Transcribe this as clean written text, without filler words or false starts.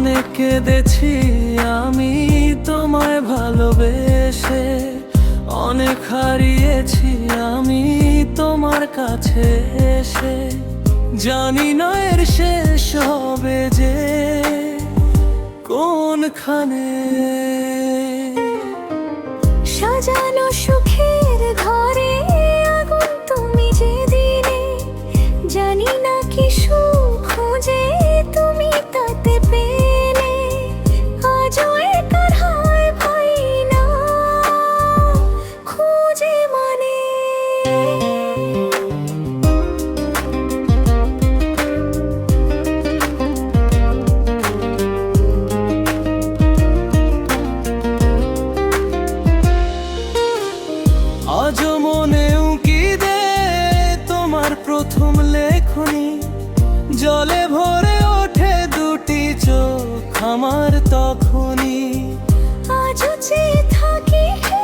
অনেক কেঁদেছি আমি তোমায় ভালোবেসে, অনেক হারিয়েছি আমি তোমার কাছে এসে। জানি না এর শেষ হবে যে কোনখানে। সাজানো সুখের ঘরে আগুন তুমি যেদিনে, জানি না কি সুখ খুঁজে তুমি তাতে পেলে। আজও একার হয় ভাই না খুঁজে মানে। আজও মনে উকি দে তোমার প্রথম লেখনী, জলে ভরে ওঠে দুটি চোখ আমার তখনই। আজও চেয়ে থাকি হে